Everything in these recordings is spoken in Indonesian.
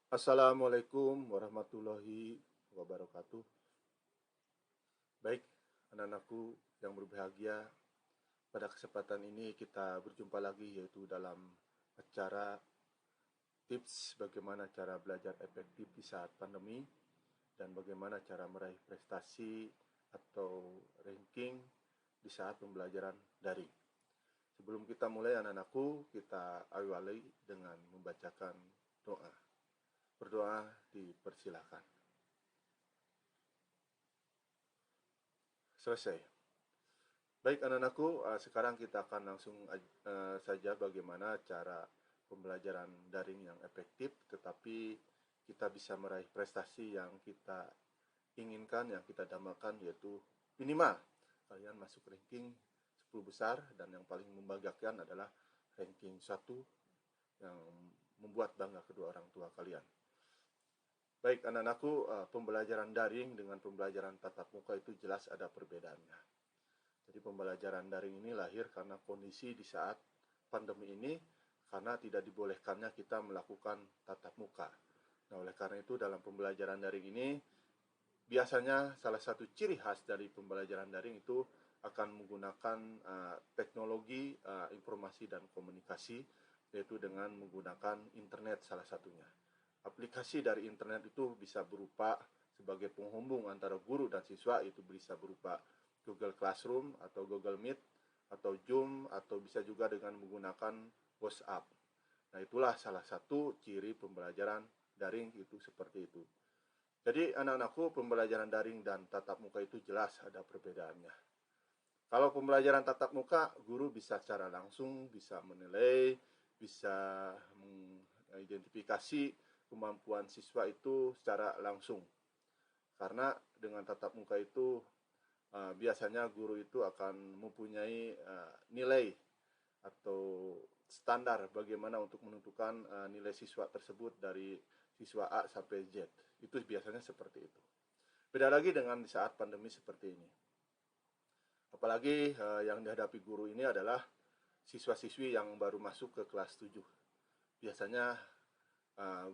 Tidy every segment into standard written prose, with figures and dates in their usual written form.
Assalamualaikum warahmatullahi wabarakatuh. Baik, anak-anakku yang berbahagia, pada kesempatan ini kita berjumpa lagi yaitu dalam acara tips bagaimana cara belajar efektif di saat pandemi dan bagaimana cara meraih prestasi atau ranking di saat pembelajaran daring. Sebelum kita mulai anak-anakku, kita awali dengan membacakan doa. Berdoa dipersilakan. Selesai. Baik anak-anakku, sekarang kita akan langsung saja bagaimana cara pembelajaran daring yang efektif, tetapi kita bisa meraih prestasi yang kita inginkan, yang kita dambakan, yaitu minimal kalian masuk ranking 10 besar, dan yang paling membanggakan adalah ranking 1 yang membuat bangga kedua orang tua kalian. Baik anak-anakku, pembelajaran daring dengan pembelajaran tatap muka itu jelas ada perbedaannya. Jadi pembelajaran daring ini lahir karena kondisi di saat pandemi ini, karena tidak dibolehkannya kita melakukan tatap muka. Nah, oleh karena itu dalam pembelajaran daring ini, biasanya salah satu ciri khas dari pembelajaran daring itu akan menggunakan teknologi informasi dan komunikasi, yaitu dengan menggunakan internet salah satunya. Aplikasi dari internet itu bisa berupa sebagai penghubung antara guru dan siswa, itu bisa berupa Google Classroom atau Google Meet atau Zoom, atau bisa juga dengan menggunakan WhatsApp. Nah, itulah salah satu ciri pembelajaran daring itu seperti itu. Jadi anak-anakku, pembelajaran daring dan tatap muka itu jelas ada perbedaannya. Kalau pembelajaran tatap muka, guru bisa secara langsung bisa menilai, bisa mengidentifikasi kemampuan siswa itu secara langsung. Karena dengan tatap muka itu biasanya guru itu akan mempunyai nilai atau standar bagaimana untuk menentukan nilai siswa tersebut dari siswa A sampai Z. Itu biasanya seperti itu. Beda lagi dengan di saat pandemi seperti ini. Apalagi yang dihadapi guru ini adalah siswa-siswi yang baru masuk ke kelas 7. Biasanya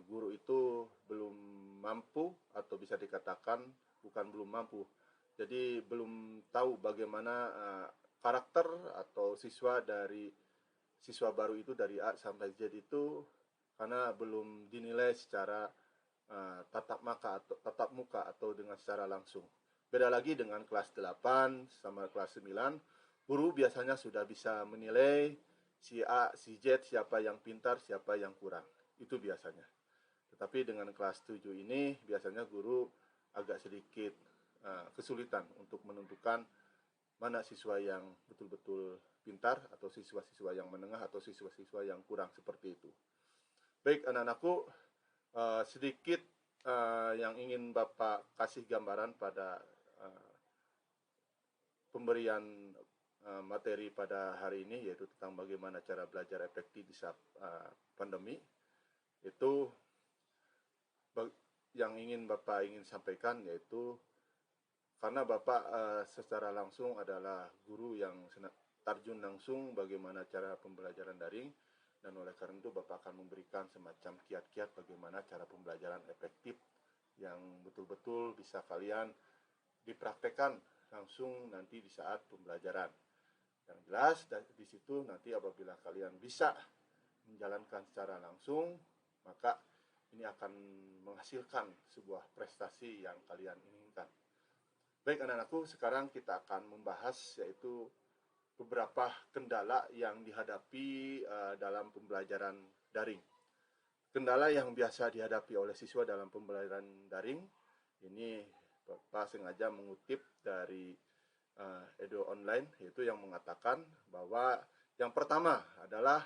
guru itu belum mampu, atau bisa dikatakan bukan belum mampu, jadi belum tahu bagaimana karakter atau siswa dari siswa baru itu dari A sampai Z itu, karena belum dinilai secara tatap muka atau dengan secara langsung. Beda lagi dengan kelas 8 sama kelas 9, guru biasanya sudah bisa menilai si A, si Z, siapa yang pintar, siapa yang kurang. Itu biasanya. Tetapi dengan kelas 7 ini biasanya guru agak sedikit kesulitan untuk menentukan mana siswa yang betul-betul pintar, atau siswa-siswa yang menengah, atau siswa-siswa yang kurang, seperti itu. Baik anak-anakku, sedikit yang ingin Bapak kasih gambaran pada pemberian materi pada hari ini, yaitu tentang bagaimana cara belajar efektif di saat pandemi. Itu yang ingin Bapak sampaikan, yaitu karena Bapak secara langsung adalah guru yang terjun langsung bagaimana cara pembelajaran daring, dan oleh karena itu Bapak akan memberikan semacam kiat-kiat bagaimana cara pembelajaran efektif yang betul-betul bisa kalian dipraktekkan langsung nanti di saat pembelajaran. Yang jelas di situ nanti apabila kalian bisa menjalankan secara langsung, maka ini akan menghasilkan sebuah prestasi yang kalian inginkan. Baik anak-anakku, sekarang kita akan membahas yaitu beberapa kendala yang dihadapi dalam pembelajaran daring. Kendala yang biasa dihadapi oleh siswa dalam pembelajaran daring ini Bapak sengaja mengutip dari Edo Online, yaitu yang mengatakan bahwa yang pertama adalah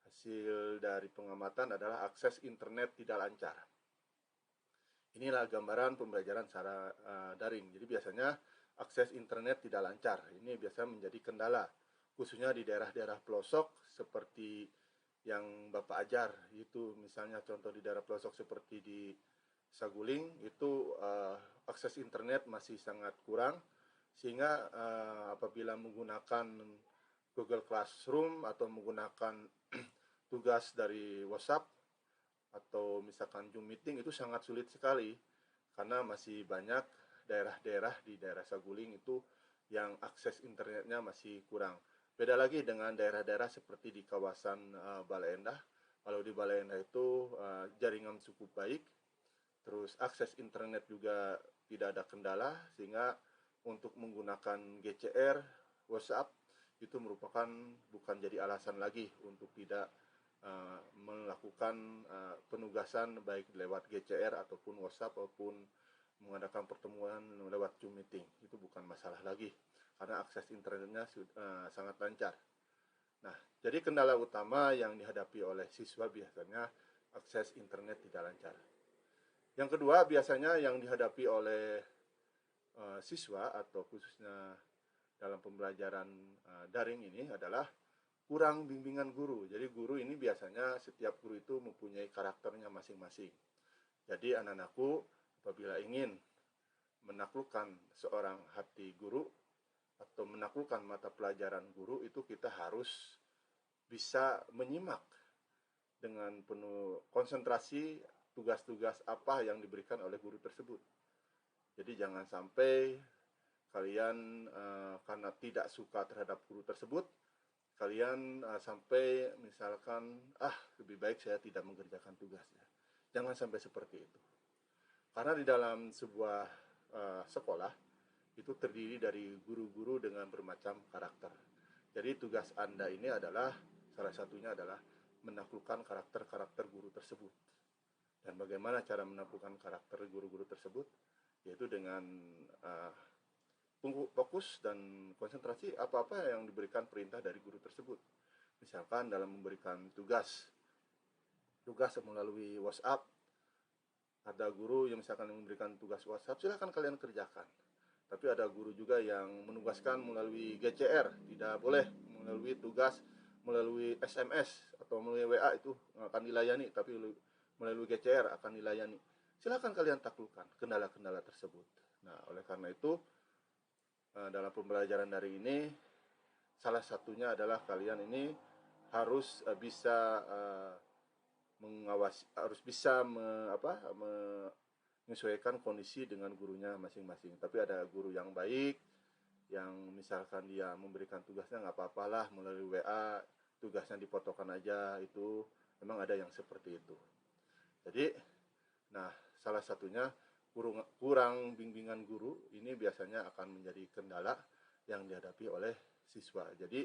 hasil dari pengamatan adalah akses internet tidak lancar. Inilah gambaran pembelajaran secara daring. Jadi biasanya akses internet tidak lancar. Ini biasanya menjadi kendala, khususnya di daerah-daerah pelosok seperti yang Bapak ajar. Itu misalnya contoh di daerah pelosok seperti di Saguling, itu akses internet masih sangat kurang, sehingga apabila menggunakan Google Classroom atau menggunakan tugas dari WhatsApp atau misalkan Zoom meeting itu sangat sulit sekali karena masih banyak daerah-daerah di daerah Saguling itu yang akses internetnya masih kurang. Beda lagi dengan daerah-daerah seperti di kawasan Bale Endah. Kalau di Bale Endah itu jaringan cukup baik, terus akses internet juga tidak ada kendala, sehingga untuk menggunakan GCR, WhatsApp itu merupakan bukan jadi alasan lagi untuk tidak melakukan penugasan baik lewat GCR ataupun WhatsApp ataupun mengadakan pertemuan lewat Zoom meeting. Itu bukan masalah lagi karena akses internetnya sangat lancar. Nah, jadi kendala utama yang dihadapi oleh siswa biasanya akses internet tidak lancar. Yang kedua biasanya yang dihadapi oleh siswa atau khususnya dalam pembelajaran daring ini adalah kurang bimbingan guru. Jadi guru ini biasanya setiap guru itu mempunyai karakternya masing-masing. Jadi anak-anakku apabila ingin menaklukkan seorang hati guru atau menaklukkan mata pelajaran guru, itu kita harus bisa menyimak dengan penuh konsentrasi tugas-tugas apa yang diberikan oleh guru tersebut. Jadi jangan sampai kalian karena tidak suka terhadap guru tersebut, kalian sampai misalkan lebih baik saya tidak mengerjakan tugasnya. Jangan sampai seperti itu. Karena di dalam sebuah sekolah itu terdiri dari guru-guru dengan bermacam karakter. Jadi tugas Anda ini adalah salah satunya adalah menaklukkan karakter-karakter guru tersebut. Dan bagaimana cara menaklukkan karakter guru-guru tersebut? Yaitu dengan fokus dan konsentrasi apa-apa yang diberikan perintah dari guru tersebut. Misalkan dalam memberikan tugas melalui WhatsApp, ada guru yang misalkan memberikan tugas WhatsApp, silahkan kalian kerjakan. Tapi ada guru juga yang menugaskan melalui GCR, tidak boleh melalui tugas melalui SMS atau melalui WA itu akan dilayani, tapi melalui GCR akan dilayani. Silahkan kalian taklukkan kendala-kendala tersebut. Nah, oleh karena itu dalam pembelajaran dari ini salah satunya adalah kalian ini harus bisa mengawasi, harus bisa menyesuaikan kondisi dengan gurunya masing-masing. Tapi ada guru yang baik, yang misalkan dia memberikan tugasnya nggak apa-apalah melalui WA, tugasnya dipotokan aja, itu memang ada yang seperti itu. Jadi, nah salah satunya kurang bimbingan guru ini biasanya akan menjadi kendala yang dihadapi oleh siswa. Jadi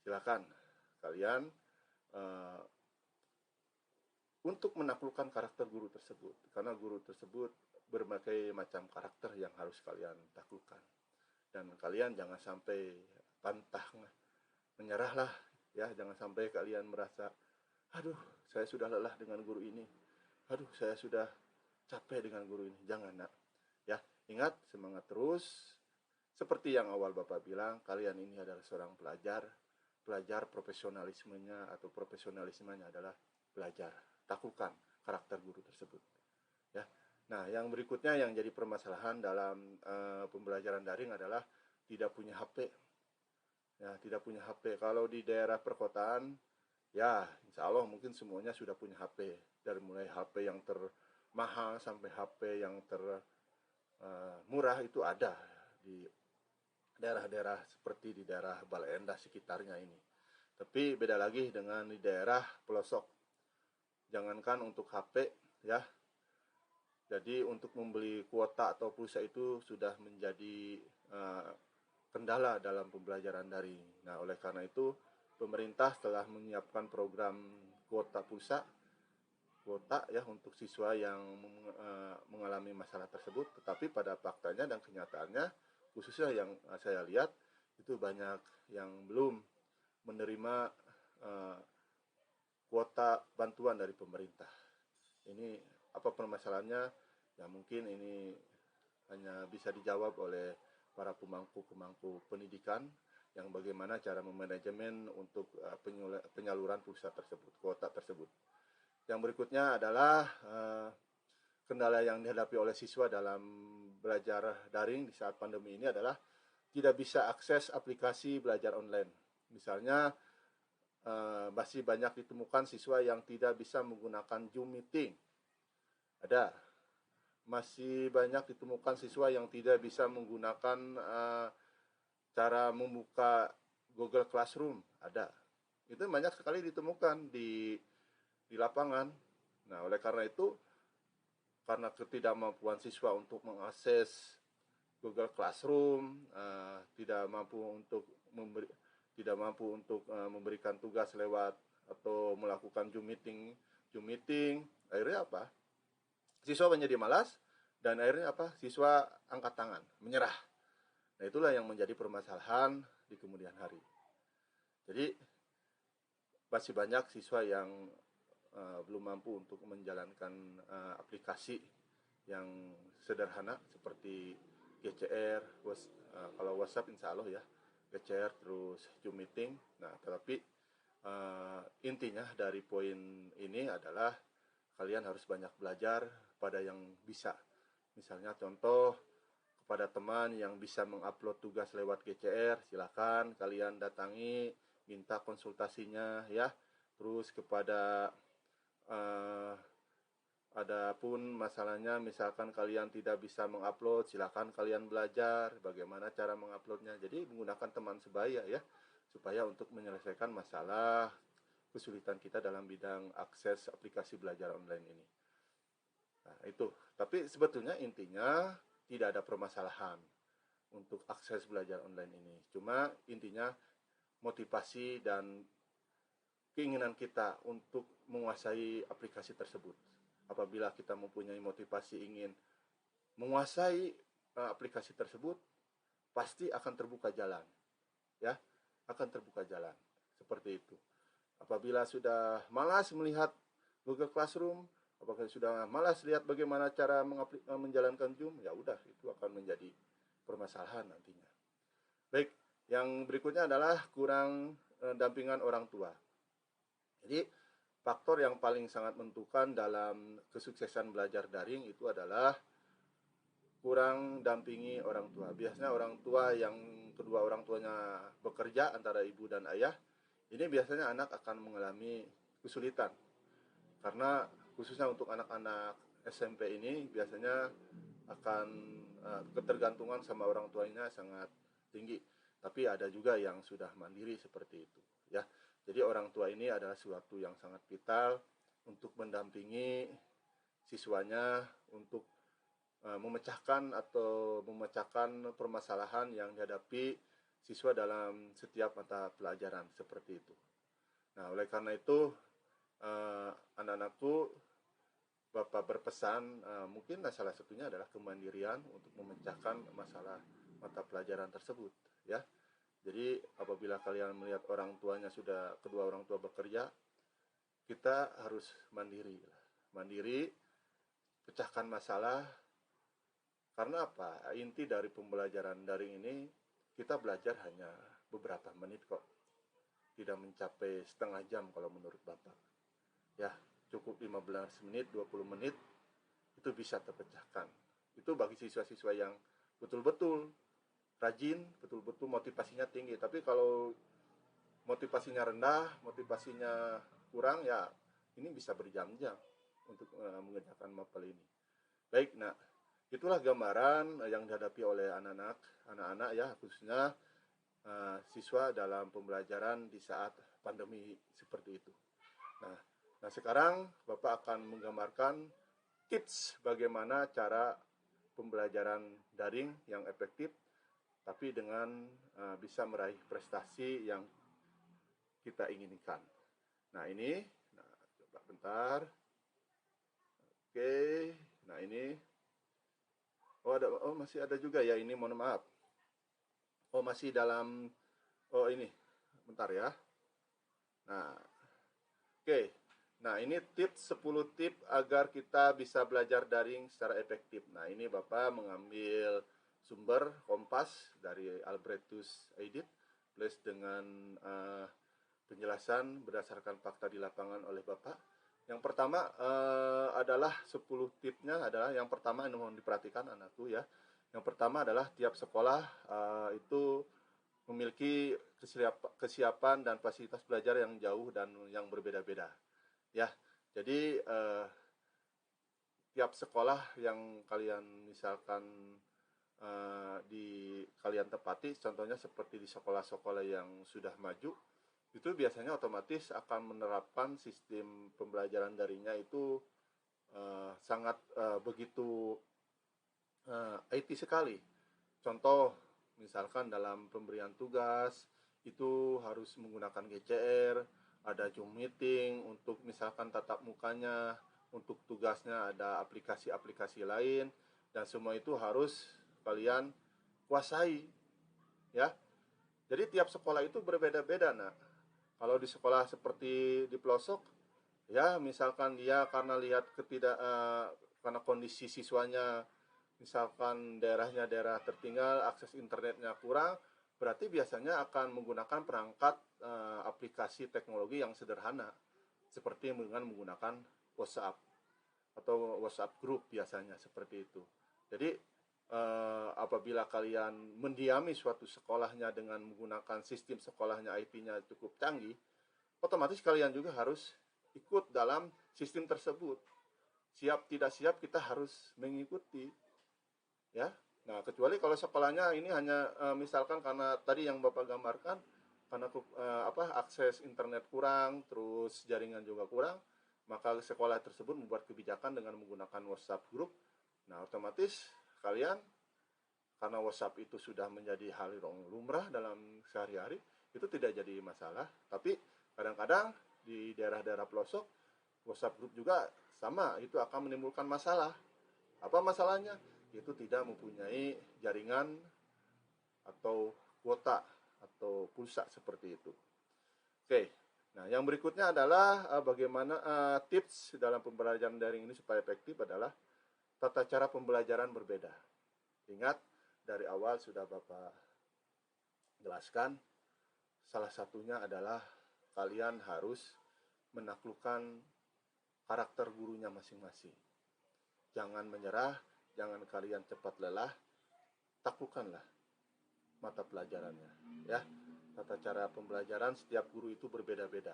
silakan kalian untuk menaklukkan karakter guru tersebut, karena guru tersebut berbagai macam karakter yang harus kalian taklukkan. Dan kalian jangan sampai pantang menyerahlah, ya, jangan sampai kalian merasa, aduh, saya sudah lelah dengan guru ini, aduh, saya sudah capek dengan guru ini. Jangan, nak. Ya, ingat, semangat terus. Seperti yang awal Bapak bilang, kalian ini adalah seorang pelajar profesionalismenya atau profesionalismenya adalah belajar. Taklukkan karakter guru tersebut. Ya. Nah, yang berikutnya yang jadi permasalahan dalam pembelajaran daring adalah tidak punya HP. Ya, tidak punya HP. Kalau di daerah perkotaan, ya, insya Allah mungkin semuanya sudah punya HP. Dari mulai HP yang termahal sampai HP yang termurah itu ada di daerah-daerah seperti di daerah Bale Endah sekitarnya ini. Tapi beda lagi dengan di daerah pelosok. Jangankan untuk HP, ya. Jadi untuk membeli kuota atau pulsa itu sudah menjadi kendala dalam pembelajaran daring. Nah, oleh karena itu pemerintah telah menyiapkan program kuota pulsa, kuota ya untuk siswa yang mengalami masalah tersebut. Tetapi pada faktanya dan kenyataannya, khususnya yang saya lihat itu banyak yang belum menerima kuota bantuan dari pemerintah. Ini apa permasalahannya? Ya mungkin ini hanya bisa dijawab oleh para pemangku pendidikan yang bagaimana cara memanajemen untuk penyaluran pulsa tersebut, kuota tersebut. Yang berikutnya adalah kendala yang dihadapi oleh siswa dalam belajar daring di saat pandemi ini adalah tidak bisa akses aplikasi belajar online. Misalnya masih banyak ditemukan siswa yang tidak bisa menggunakan Zoom meeting. Ada. Masih banyak ditemukan siswa yang tidak bisa menggunakan cara membuka Google Classroom. Ada. Itu banyak sekali ditemukan di lapangan. Nah, oleh karena itu, karena ketidakmampuan siswa untuk mengakses Google Classroom, tidak mampu untuk memberikan tugas lewat atau melakukan Zoom meeting, akhirnya apa? Siswa menjadi malas dan akhirnya apa? Siswa angkat tangan, menyerah. Nah, itulah yang menjadi permasalahan di kemudian hari. Jadi masih banyak siswa yang belum mampu untuk menjalankan aplikasi yang sederhana seperti GCR, kalau WhatsApp insya Allah ya, GCR terus Zoom meeting. Nah, tetapi intinya dari poin ini adalah kalian harus banyak belajar pada yang bisa. Misalnya contoh, kepada teman yang bisa mengupload tugas lewat GCR, silakan kalian datangi, minta konsultasinya ya. Terus kepada adapun masalahnya, misalkan kalian tidak bisa mengupload, silakan kalian belajar bagaimana cara menguploadnya. Jadi menggunakan teman sebaya ya, supaya untuk menyelesaikan masalah kesulitan kita dalam bidang akses aplikasi belajar online ini. Nah, itu. Tapi sebetulnya intinya tidak ada permasalahan untuk akses belajar online ini. Cuma intinya motivasi dan keinginan kita untuk menguasai aplikasi tersebut. Apabila kita mempunyai motivasi ingin menguasai aplikasi tersebut, pasti akan terbuka jalan. Ya, akan terbuka jalan. Seperti itu. Apabila sudah malas melihat Google Classroom, apakah sudah malas lihat bagaimana cara menjalankan Zoom, ya udah, itu akan menjadi permasalahan nantinya. Baik, yang berikutnya adalah kurang dampingan orang tua. Jadi faktor yang paling sangat menentukan dalam kesuksesan belajar daring itu adalah kurang dampingi orang tua. Biasanya orang tua yang kedua orang tuanya bekerja, antara ibu dan ayah, ini biasanya anak akan mengalami kesulitan. Karena khususnya untuk anak-anak SMP ini biasanya akan ketergantungan sama orang tuanya sangat tinggi. Tapi ada juga yang sudah mandiri seperti itu ya. Jadi orang tua ini adalah sesuatu yang sangat vital untuk mendampingi siswanya untuk memecahkan permasalahan yang dihadapi siswa dalam setiap mata pelajaran seperti itu. Nah, oleh karena itu anak-anakku, Bapak berpesan mungkin salah satunya adalah kemandirian untuk memecahkan masalah mata pelajaran tersebut ya. Jadi apabila kalian melihat orang tuanya kedua orang tua bekerja, kita harus mandiri, pecahkan masalah. Karena apa? Inti dari pembelajaran daring ini, kita belajar hanya beberapa menit kok. Tidak mencapai setengah jam kalau menurut Bapak. Ya, cukup 15 menit, 20 menit, itu bisa terpecahkan. Itu bagi siswa-siswa yang betul-betul rajin, betul-betul motivasinya tinggi. Tapi kalau motivasinya rendah, motivasinya kurang, ya ini bisa berjam-jam untuk mengerjakan mapel ini. Baik, nah itulah gambaran yang dihadapi oleh anak-anak ya, khususnya siswa dalam pembelajaran di saat pandemi seperti itu. Nah sekarang Bapak akan menggambarkan tips bagaimana cara pembelajaran daring yang efektif, tapi dengan bisa meraih prestasi yang kita inginkan. Nah ini, coba bentar. Oke, nah ini, masih ada juga ya, ini mohon maaf. Masih dalam, ini, bentar ya. Nah, oke. Nah ini tips 10 tips agar kita bisa belajar daring secara efektif. Nah ini Bapak mengambil sumber Kompas dari Albertus Edit plus dengan penjelasan berdasarkan fakta di lapangan oleh Bapak. Yang pertama adalah 10 tipsnya adalah, yang pertama ini mohon diperhatikan anakku ya. Yang pertama adalah tiap sekolah itu memiliki kesiapan dan fasilitas belajar yang jauh dan yang berbeda-beda. Ya, jadi tiap sekolah yang kalian misalkan di kalian tepati, contohnya seperti di sekolah-sekolah yang sudah maju, itu biasanya otomatis akan menerapkan sistem pembelajaran daringnya itu sangat begitu IT sekali. Contoh, misalkan dalam pemberian tugas itu harus menggunakan GCR, ada Zoom meeting untuk misalkan tatap mukanya, untuk tugasnya ada aplikasi-aplikasi lain, dan semua itu harus kalian kuasai, ya. Jadi tiap sekolah itu berbeda-beda, nah. Kalau di sekolah seperti di pelosok, ya misalkan dia karena lihat karena kondisi siswanya, misalkan daerahnya daerah tertinggal, akses internetnya kurang, berarti biasanya akan menggunakan perangkat aplikasi teknologi yang sederhana, seperti dengan menggunakan WhatsApp atau WhatsApp group biasanya seperti itu. Jadi apabila kalian mendiami suatu sekolahnya dengan menggunakan sistem sekolahnya IT-nya cukup canggih, otomatis kalian juga harus ikut dalam sistem tersebut. Siap tidak siap kita harus mengikuti, ya. Nah, kecuali kalau sekolahnya ini hanya misalkan karena tadi yang Bapak gambarkan, karena akses internet kurang, terus jaringan juga kurang, maka sekolah tersebut membuat kebijakan dengan menggunakan WhatsApp group. Nah, otomatis kalian, karena WhatsApp itu sudah menjadi hal yang lumrah dalam sehari-hari, itu tidak jadi masalah. Tapi kadang-kadang di daerah-daerah pelosok, WhatsApp group juga sama, itu akan menimbulkan masalah. Apa masalahnya? Itu tidak mempunyai jaringan atau kuota atau pulsa seperti itu. Oke, nah yang berikutnya adalah bagaimana tips dalam pembelajaran daring ini supaya efektif adalah tata cara pembelajaran berbeda. Ingat, dari awal sudah Bapak jelaskan, salah satunya adalah kalian harus menaklukkan karakter gurunya masing-masing. Jangan menyerah, jangan kalian cepat lelah, taklukkanlah mata pelajarannya. Ya, tata cara pembelajaran setiap guru itu berbeda-beda.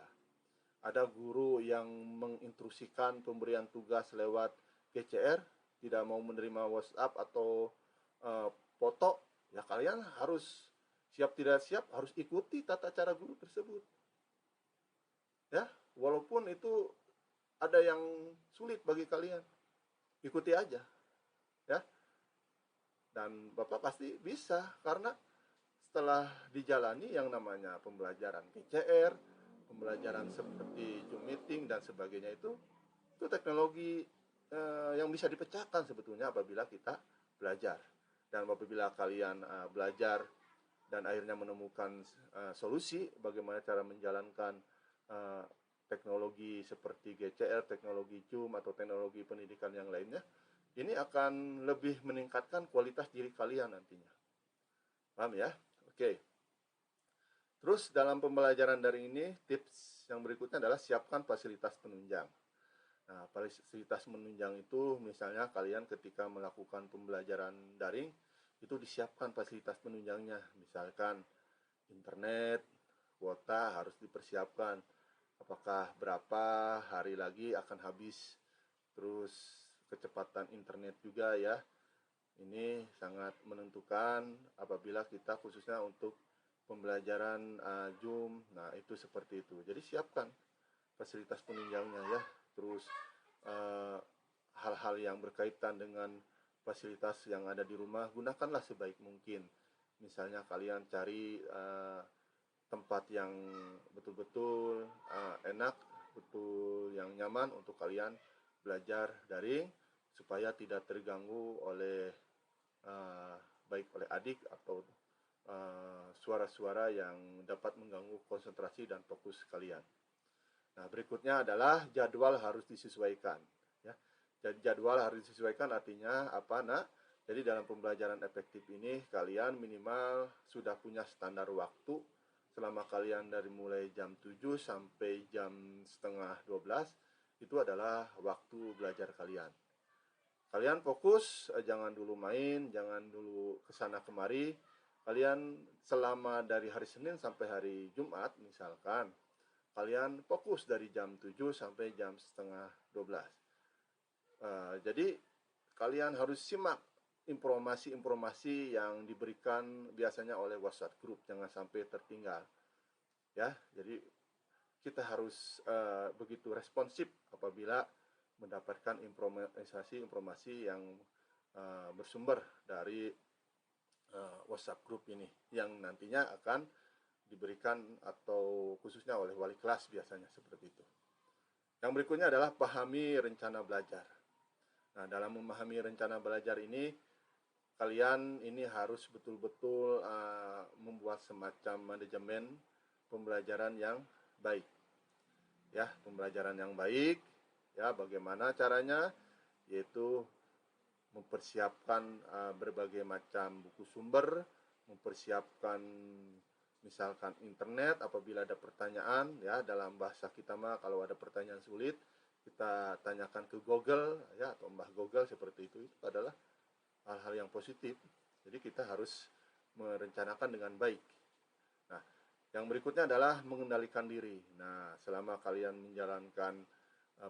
Ada guru yang mengintrusikan pemberian tugas lewat GCR, tidak mau menerima WhatsApp atau foto, ya kalian harus siap tidak siap harus ikuti tata cara guru tersebut. Ya, walaupun itu ada yang sulit bagi kalian, ikuti aja, ya. Dan Bapak pasti bisa, karena setelah dijalani yang namanya pembelajaran GCR, pembelajaran seperti Zoom meeting dan sebagainya, itu teknologi yang bisa dipecahkan sebetulnya apabila kita belajar. Dan apabila kalian belajar dan akhirnya menemukan solusi bagaimana cara menjalankan teknologi seperti GCR, teknologi Zoom, atau teknologi pendidikan yang lainnya, ini akan lebih meningkatkan kualitas diri kalian nantinya. Paham ya? Oke. Terus dalam pembelajaran daring ini, tips yang berikutnya adalah siapkan fasilitas penunjang. Nah, fasilitas penunjang itu misalnya kalian ketika melakukan pembelajaran daring, itu disiapkan fasilitas penunjangnya. Misalkan internet, kuota harus dipersiapkan. Apakah berapa hari lagi akan habis, terus kecepatan internet juga ya. Ini sangat menentukan apabila kita khususnya untuk pembelajaran Zoom. Nah, itu seperti itu. Jadi siapkan fasilitas penunjangnya ya. Terus hal-hal yang berkaitan dengan fasilitas yang ada di rumah, gunakanlah sebaik mungkin. Misalnya kalian cari tempat yang betul-betul enak, betul yang nyaman untuk kalian belajar daring, supaya tidak terganggu oleh baik oleh adik atau suara-suara yang dapat mengganggu konsentrasi dan fokus kalian. Nah, berikutnya adalah jadwal harus disesuaikan. Ya, jadi jadwal harus disesuaikan artinya apa, nak? Jadi dalam pembelajaran efektif ini kalian minimal sudah punya standar waktu selama kalian dari mulai jam 7 sampai jam setengah 12, itu adalah waktu belajar kalian. Kalian fokus, jangan dulu main, jangan dulu kesana kemari, kalian selama dari hari Senin sampai hari Jumat misalkan, kalian fokus dari jam 7 sampai jam setengah 12. Jadi kalian harus simak informasi-informasi yang diberikan biasanya oleh WhatsApp group, jangan sampai tertinggal. Ya, jadi kita harus begitu responsif apabila mendapatkan informasi yang bersumber dari WhatsApp group ini, yang nantinya akan diberikan atau khususnya oleh wali kelas biasanya seperti itu. Yang berikutnya adalah pahami rencana belajar. Nah, dalam memahami rencana belajar ini, kalian ini harus betul-betul membuat semacam manajemen pembelajaran yang baik. Ya, pembelajaran yang baik, ya, bagaimana caranya? Yaitu mempersiapkan berbagai macam buku sumber, mempersiapkan misalkan internet apabila ada pertanyaan, ya, dalam bahasa kita mah kalau ada pertanyaan sulit kita tanyakan ke Google, ya, atau Mbah Google seperti itu adalah hal-hal yang positif. Jadi kita harus merencanakan dengan baik. Nah, yang berikutnya adalah mengendalikan diri. Nah, selama kalian menjalankan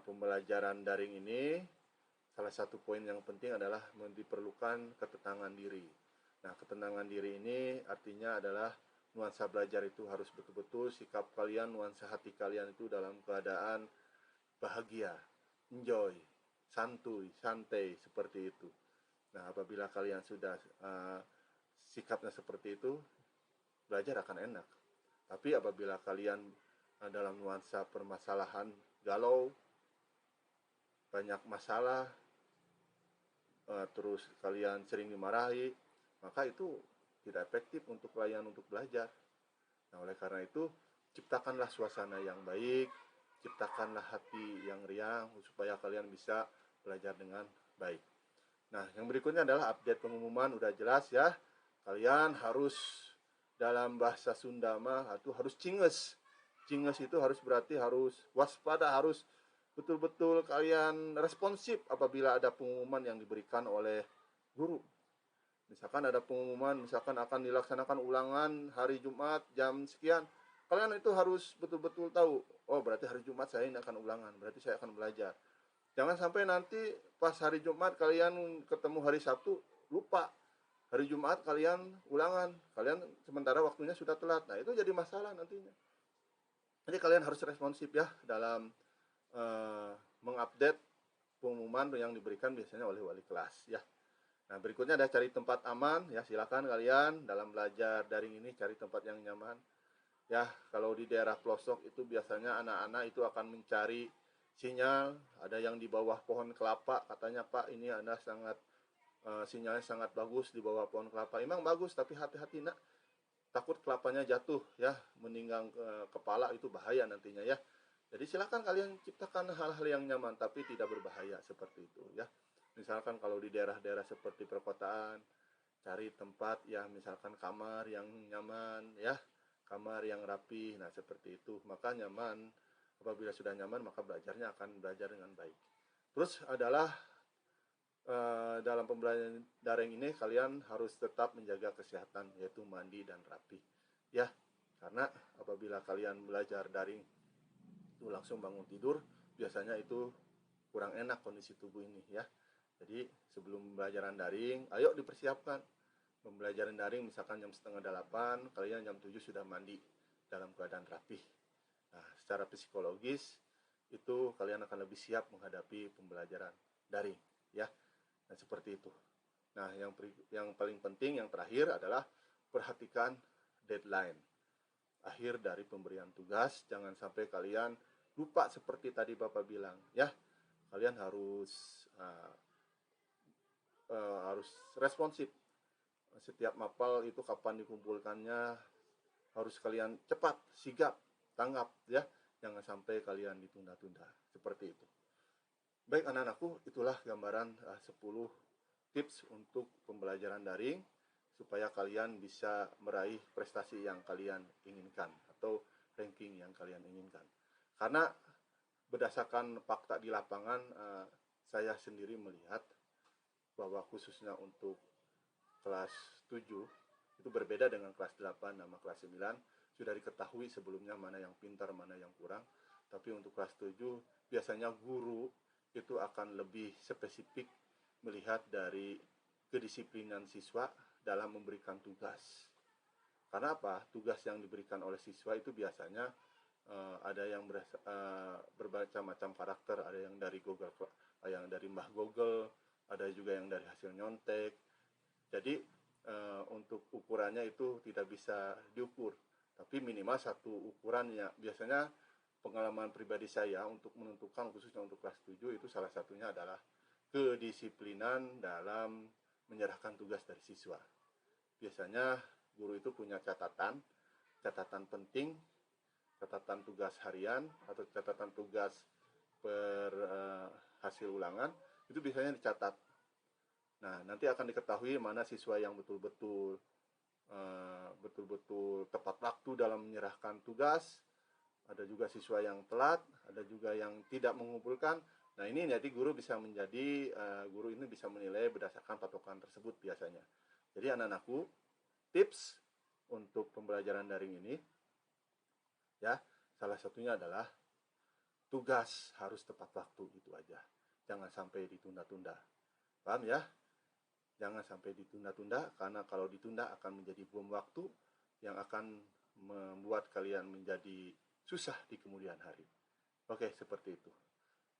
pembelajaran daring ini, salah satu poin yang penting adalah diperlukan ketenangan diri. Nah, ketenangan diri ini artinya adalah nuansa belajar itu harus betul-betul sikap kalian, nuansa hati kalian itu dalam keadaan bahagia, enjoy, santai seperti itu. Nah, apabila kalian sudah sikapnya seperti itu, belajar akan enak. Tapi apabila kalian dalam nuansa permasalahan, galau, banyak masalah, terus kalian sering dimarahi, maka itu tidak efektif untuk kalian untuk belajar. Nah, oleh karena itu, ciptakanlah suasana yang baik, ciptakanlah hati yang riang supaya kalian bisa belajar dengan baik. Nah, yang berikutnya adalah update pengumuman, udah jelas ya. Kalian harus dalam bahasa Sunda mah itu harus cinges. Cinges itu harus berarti harus waspada, harus betul-betul kalian responsif apabila ada pengumuman yang diberikan oleh guru. Misalkan ada pengumuman, misalkan akan dilaksanakan ulangan hari Jumat jam sekian, kalian itu harus betul-betul tahu, oh berarti hari Jumat saya ini akan ulangan, berarti saya akan belajar. Jangan sampai nanti pas hari Jumat kalian ketemu hari Sabtu, lupa. Hari Jumat kalian ulangan, kalian sementara waktunya sudah telat. Nah, itu jadi masalah nantinya. Jadi kalian harus responsif ya dalam mengupdate pengumuman yang diberikan biasanya oleh wali kelas ya. Nah, berikutnya ada cari tempat aman ya, silakan kalian dalam belajar daring ini cari tempat yang nyaman. Ya, kalau di daerah pelosok itu biasanya anak-anak itu akan mencari sinyal, ada yang di bawah pohon kelapa, katanya Pak ini ada sangat sinyalnya sangat bagus di bawah pohon kelapa. Emang bagus, tapi hati-hati nak, takut kelapanya jatuh ya, meninggal kepala, itu bahaya nantinya ya. Jadi silakan kalian ciptakan hal-hal yang nyaman tapi tidak berbahaya seperti itu ya. Misalkan kalau di daerah-daerah seperti perkotaan, cari tempat ya, misalkan kamar yang nyaman ya, kamar yang rapi. Nah, seperti itu, maka nyaman. Apabila sudah nyaman, maka belajarnya akan belajar dengan baik. Terus adalah dalam pembelajaran daring ini kalian harus tetap menjaga kesehatan, yaitu mandi dan rapi ya, karena apabila kalian belajar daring itu langsung bangun tidur, biasanya itu kurang enak kondisi tubuh ini ya. Jadi sebelum pembelajaran daring, ayo dipersiapkan. Pembelajaran daring misalkan jam setengah 8, kalian jam 7 sudah mandi dalam keadaan rapih. Nah, secara psikologis itu kalian akan lebih siap menghadapi pembelajaran daring ya. Nah, seperti itu. Nah, yang paling penting yang terakhir adalah perhatikan deadline akhir dari pemberian tugas. Jangan sampai kalian lupa seperti tadi Bapak bilang ya. Kalian harus responsif. Setiap mapel itu kapan dikumpulkannya harus kalian cepat, sigap, tanggap ya. Jangan sampai kalian ditunda-tunda. Seperti itu. Baik anak-anakku, itulah gambaran 10 tips untuk pembelajaran daring supaya kalian bisa meraih prestasi yang kalian inginkan atau ranking yang kalian inginkan. Karena berdasarkan fakta di lapangan, saya sendiri melihat bahwa khususnya untuk kelas 7 Itu berbeda dengan kelas 8 sama kelas 9. Sudah diketahui sebelumnya mana yang pintar, mana yang kurang. Tapi untuk kelas 7 biasanya guru itu akan lebih spesifik melihat dari kedisiplinan siswa dalam memberikan tugas. Karena apa? Tugas yang diberikan oleh siswa itu biasanya ada yang bermacam-macam karakter, ada yang dari Google, yang dari Mbah Google, ada juga yang dari hasil nyontek. Jadi untuk ukurannya itu tidak bisa diukur, tapi minimal satu ukurannya. Biasanya pengalaman pribadi saya untuk menentukan, khususnya untuk kelas 7, itu salah satunya adalah kedisiplinan dalam menyerahkan tugas dari siswa. Biasanya guru itu punya catatan penting, catatan tugas harian atau catatan tugas per hasil ulangan, itu biasanya dicatat. Nah, nanti akan diketahui mana siswa yang betul-betul tepat waktu dalam menyerahkan tugas. Ada juga siswa yang telat, ada juga yang tidak mengumpulkan. Nah, ini nanti guru ini bisa menilai berdasarkan patokan tersebut biasanya. Jadi anak-anakku, tips untuk pembelajaran daring ini, ya, salah satunya adalah tugas harus tepat waktu, itu aja. Jangan sampai ditunda-tunda. Paham ya? Jangan sampai ditunda-tunda, karena kalau ditunda akan menjadi bom waktu yang akan membuat kalian menjadi susah di kemudian hari. Oke, seperti itu.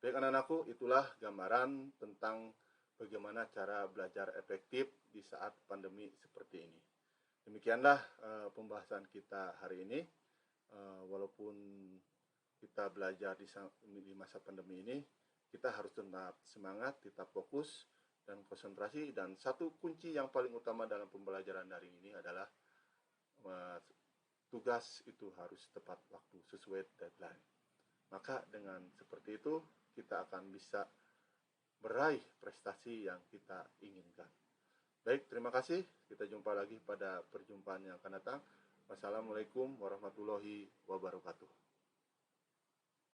Baik anak-anakku, itulah gambaran tentang bagaimana cara belajar efektif di saat pandemi seperti ini. Demikianlah pembahasan kita hari ini. Walaupun kita belajar di masa pandemi ini, kita harus tetap semangat, tetap fokus, dan konsentrasi. Dan satu kunci yang paling utama dalam pembelajaran daring ini adalah tugas itu harus tepat waktu, sesuai deadline. Maka dengan seperti itu kita akan bisa meraih prestasi yang kita inginkan. Baik, terima kasih. Kita jumpa lagi pada perjumpaan yang akan datang. Wassalamualaikum warahmatullahi wabarakatuh.